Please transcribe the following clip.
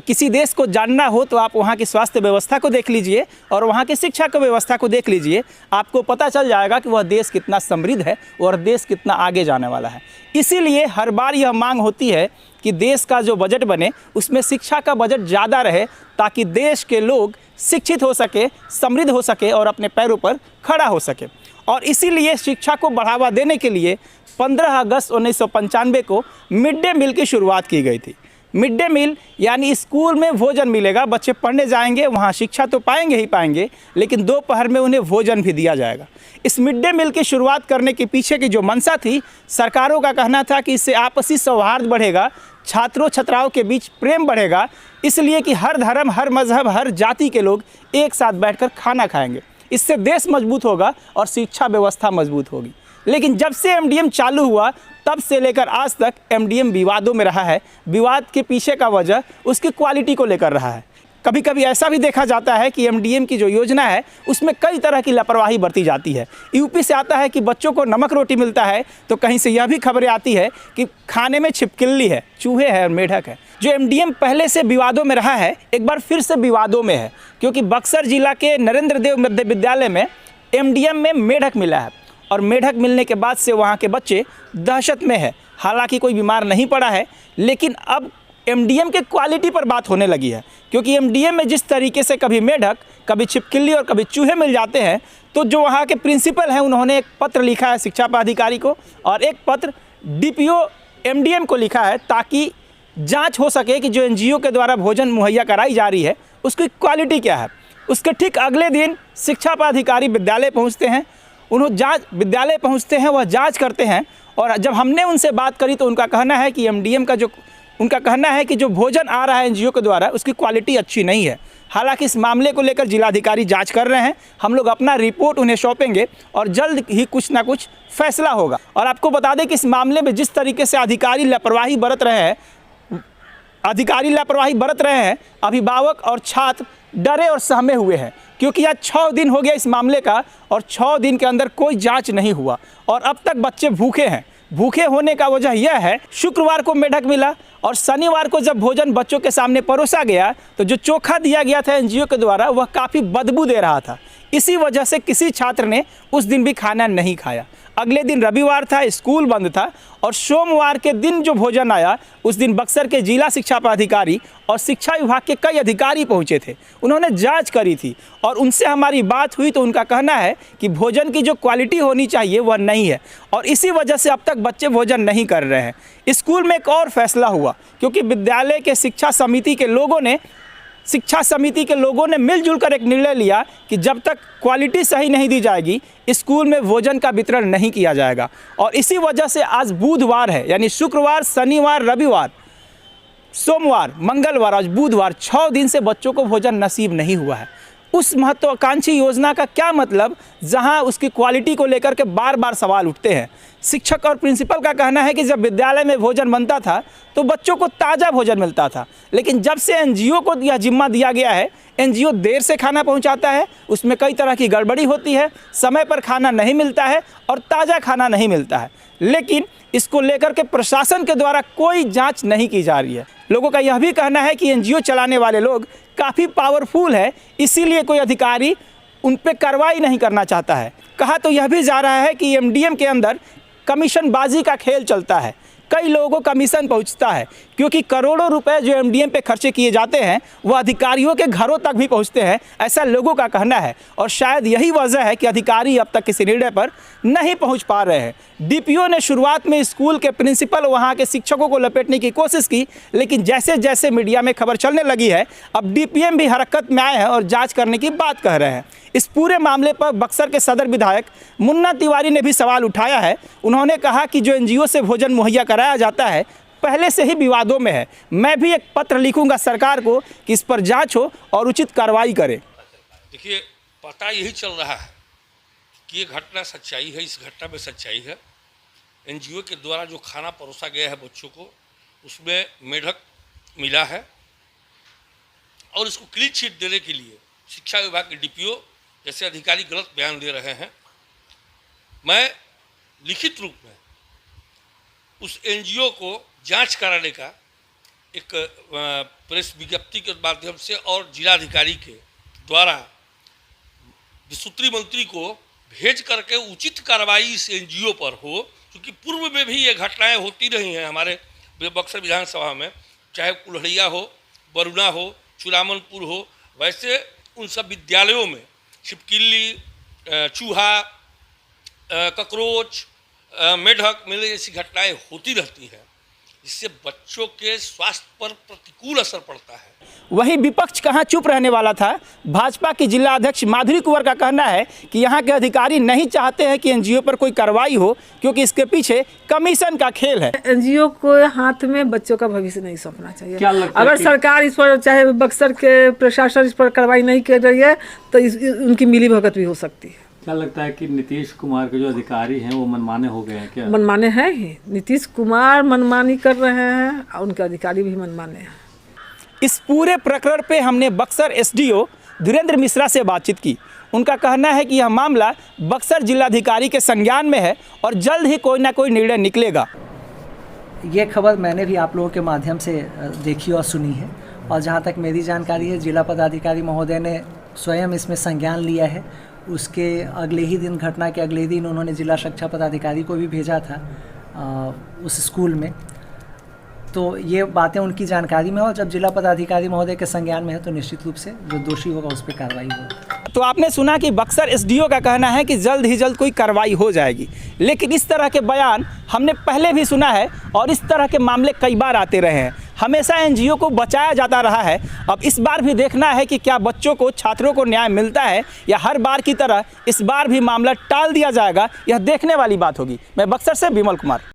किसी देश को जानना हो तो आप वहाँ की स्वास्थ्य व्यवस्था को देख लीजिए और वहाँ की शिक्षा की व्यवस्था को देख लीजिए, आपको पता चल जाएगा कि वह देश कितना समृद्ध है और देश कितना आगे जाने वाला है। इसीलिए हर बार यह मांग होती है कि देश का जो बजट बने उसमें शिक्षा का बजट ज़्यादा रहे, ताकि देश के लोग शिक्षित हो सके, समृद्ध हो सके और अपने पैरों पर खड़ा हो सके। और इसीलिए शिक्षा को बढ़ावा देने के लिए 15 अगस्त 1995 को मिड डे मील की शुरुआत की गई थी। मिड डे मील यानी स्कूल में भोजन मिलेगा, बच्चे पढ़ने जाएंगे, वहाँ शिक्षा तो पाएंगे ही पाएंगे, लेकिन दोपहर में उन्हें भोजन भी दिया जाएगा। इस मिड डे मील की शुरुआत करने के पीछे की जो मंशा थी, सरकारों का कहना था कि इससे आपसी सौहार्द बढ़ेगा, छात्रों छात्राओं के बीच प्रेम बढ़ेगा, इसलिए कि हर धर्म, हर मजहब, हर जाति के लोग एक साथ बैठकर खाना खाएंगे। इससे देश मजबूत होगा और शिक्षा व्यवस्था मजबूत होगी। लेकिन जब से एमडीएम चालू हुआ तब से लेकर आज तक एमडीएम विवादों में रहा है। विवाद के पीछे का वजह उसकी क्वालिटी को लेकर रहा है। कभी कभी ऐसा भी देखा जाता है कि एमडीएम की जो योजना है उसमें कई तरह की लापरवाही बरती जाती है। यूपी से आता है कि बच्चों को नमक रोटी मिलता है, तो कहीं से यह भी खबरें आती है कि खाने में छिपकली है, चूहे हैं और मेढक है। जो एमडीएम पहले से विवादों में रहा है, एक बार फिर से विवादों में है, क्योंकि बक्सर जिला के नरेंद्र देव मध्य विद्यालय में एमडीएम में मेढक मिला है और मेढक मिलने के बाद से वहाँ के बच्चे दहशत में है। हालांकि कोई बीमार नहीं पड़ा है, लेकिन अब एमडीएम के क्वालिटी पर बात होने लगी है, क्योंकि एमडीएम में जिस तरीके से कभी मेढक, कभी छिपकली और कभी चूहे मिल जाते हैं, तो जो वहाँ के प्रिंसिपल हैं उन्होंने एक पत्र लिखा है शिक्षा पदाधिकारी को और एक पत्र डीपीओ एमडीएम को लिखा है, ताकि जांच हो सके कि जो एनजीओ के द्वारा भोजन मुहैया कराई जा रही है उसकी क्वालिटी क्या है। उसके ठीक अगले दिन शिक्षा पदाधिकारी विद्यालय पहुँचते हैं, विद्यालय पहुँचते हैं, वह जाँच करते हैं। और जब हमने उनसे बात करी तो उनका कहना है कि एमडीएम का जो भोजन आ रहा है एनजीओ के द्वारा उसकी क्वालिटी अच्छी नहीं है। हालांकि इस मामले को लेकर जिलाधिकारी जांच कर रहे हैं। हम लोग अपना रिपोर्ट उन्हें सौंपेंगे और जल्द ही कुछ ना कुछ फैसला होगा। और आपको बता दें कि इस मामले में जिस तरीके से अधिकारी लापरवाही बरत रहे हैं, अभिभावक और छात्र डरे और सहमे हुए हैं, क्योंकि आज 6 दिन हो गया इस मामले का और 6 दिन के अंदर कोई जांच नहीं हुआ और अब तक बच्चे भूखे हैं। भूखे होने का वजह यह है, शुक्रवार को मेढक मिला और शनिवार को जब भोजन बच्चों के सामने परोसा गया तो जो चोखा दिया गया था एनजीओ के द्वारा वह काफ़ी बदबू दे रहा था। इसी वजह से किसी छात्र ने उस दिन भी खाना नहीं खाया। अगले दिन रविवार था, स्कूल बंद था और सोमवार के दिन जो भोजन आया उस दिन बक्सर के जिला शिक्षा पदाधिकारी और शिक्षा विभाग के कई अधिकारी पहुंचे थे। उन्होंने जांच करी थी और उनसे हमारी बात हुई तो उनका कहना है कि भोजन की जो क्वालिटी होनी चाहिए वह नहीं है और इसी वजह से अब तक बच्चे भोजन नहीं कर रहे हैं। स्कूल में एक और फैसला हुआ, क्योंकि विद्यालय के शिक्षा समिति के लोगों ने मिलजुल कर एक निर्णय लिया कि जब तक क्वालिटी सही नहीं दी जाएगी स्कूल में भोजन का वितरण नहीं किया जाएगा। और इसी वजह से आज बुधवार है, यानी शुक्रवार, शनिवार, रविवार, सोमवार, मंगलवार, आज बुधवार, 6 दिन से बच्चों को भोजन नसीब नहीं हुआ है। उस महत्वाकांक्षी योजना का क्या मतलब, जहां उसकी क्वालिटी को लेकर के बार बार सवाल उठते हैं। शिक्षक और प्रिंसिपल का कहना है कि जब विद्यालय में भोजन बनता था तो बच्चों को ताज़ा भोजन मिलता था, लेकिन जब से एनजीओ को यह जिम्मा दिया गया है, एनजीओ देर से खाना पहुंचाता है, उसमें कई तरह की गड़बड़ी होती है, समय पर खाना नहीं मिलता है और ताज़ा खाना नहीं मिलता है। लेकिन इसको लेकर के प्रशासन के द्वारा कोई जांच नहीं की जा रही है। लोगों का यह भी कहना है कि एनजीओ चलाने वाले लोग काफ़ी पावरफुल है, इसीलिए कोई अधिकारी उन पर कार्रवाई नहीं करना चाहता है। कहा तो यह भी जा रहा है कि एमडीएम के अंदर कमीशनबाजी का खेल चलता है, कई लोगों को कमीशन पहुंचता है, क्योंकि करोड़ों रुपए जो एमडीएम पे खर्चे किए जाते हैं वह अधिकारियों के घरों तक भी पहुंचते हैं, ऐसा लोगों का कहना है। और शायद यही वजह है कि अधिकारी अब तक किसी निर्णय पर नहीं पहुंच पा रहे हैं। डीपीओ ने शुरुआत में स्कूल के प्रिंसिपल, वहां के शिक्षकों को लपेटने की कोशिश की, लेकिन जैसे जैसे मीडिया में खबर चलने लगी है अब डीपीएम भी हरकत में आए हैं और जाँच करने की बात कह रहे हैं। इस पूरे मामले पर बक्सर के सदर विधायक मुन्ना तिवारी ने भी सवाल उठाया है। उन्होंने कहा कि जो एनजीओ से भोजन मुहैया कराया जाता है पहले से ही विवादों में है। मैं भी एक पत्र लिखूंगा सरकार को कि इस पर जांच हो और उचित कार्रवाई करे। देखिए, पता यही चल रहा है कि ये घटना सच्चाई है। इस घटना में सच्चाई है, एनजीओ के द्वारा जो खाना परोसा गया है बच्चों को उसमें मेढक मिला है और इसको क्लीन चिट देने के लिए शिक्षा विभाग के डीपीओ जैसे अधिकारी गलत बयान दे रहे हैं। मैं लिखित रूप में उस एनजीओ को जांच कराने का एक प्रेस विज्ञप्ति के माध्यम से और जिलाधिकारी के द्वारा विसूत्री मंत्री को भेज करके उचित कार्रवाई इस एनजीओ पर हो, क्योंकि पूर्व में भी ये घटनाएं होती रही हैं हमारे बक्सर विधानसभा में, चाहे कुल्हड़िया हो, बरुणा हो, चुरामनपुर हो, वैसे उन सब विद्यालयों में छिपकली, चूहा, ककरोच, मेढक मिलने जैसी घटनाएं होती रहती हैं। इससे बच्चों के स्वास्थ्य पर प्रतिकूल असर पड़ता है। वहीं विपक्ष कहाँ चुप रहने वाला था। भाजपा की जिला अध्यक्ष माधुरी कुंवर का कहना है कि यहाँ के अधिकारी नहीं चाहते हैं कि एनजीओ पर कोई कार्रवाई हो, क्योंकि इसके पीछे कमीशन का खेल है। एनजीओ को हाथ में बच्चों का भविष्य नहीं सौंपना चाहिए। क्या लगता है अगर सरकार इस पर, चाहे बक्सर के प्रशासन इस पर कार्रवाई नहीं कर रही है तो उनकी मिली भगत भी हो सकती है। क्या लगता है कि नीतीश कुमार के जो अधिकारी हैं वो मनमाने हो गए हैं क्या? मनमाने हैं ही, नीतीश कुमार मनमानी कर रहे हैं और उनके अधिकारी भी मनमाने हैं। इस पूरे प्रकरण पे हमने बक्सर एसडीओ धीरेन्द्र मिश्रा से बातचीत की। उनका कहना है कि यह मामला बक्सर जिलाधिकारी के संज्ञान में है और जल्द ही कोई ना कोई निर्णय निकलेगा। ये खबर मैंने भी आप लोगों के माध्यम से देखी और सुनी है, और जहाँ तक मेरी जानकारी है जिला पदाधिकारी महोदय ने स्वयं इसमें संज्ञान लिया है। उसके अगले ही दिन, घटना के अगले दिन उन्होंने जिला शिक्षा पदाधिकारी को भी भेजा था उस स्कूल में। तो ये बातें उनकी जानकारी में, और जब जिला पदाधिकारी महोदय के संज्ञान में है तो निश्चित रूप से जो दोषी होगा उस पर कार्रवाई होगी। तो आपने सुना कि बक्सर एसडीओ का कहना है कि जल्द ही जल्द कोई कार्रवाई हो जाएगी, लेकिन इस तरह के बयान हमने पहले भी सुना है और इस तरह के मामले कई बार आते रहे हैं। हमेशा एनजीओ को बचाया जाता रहा है। अब इस बार भी देखना है कि क्या बच्चों को, छात्रों को न्याय मिलता है, या हर बार की तरह इस बार भी मामला टाल दिया जाएगा। यह देखने वाली बात होगी। मैं बक्सर से विमल कुमार।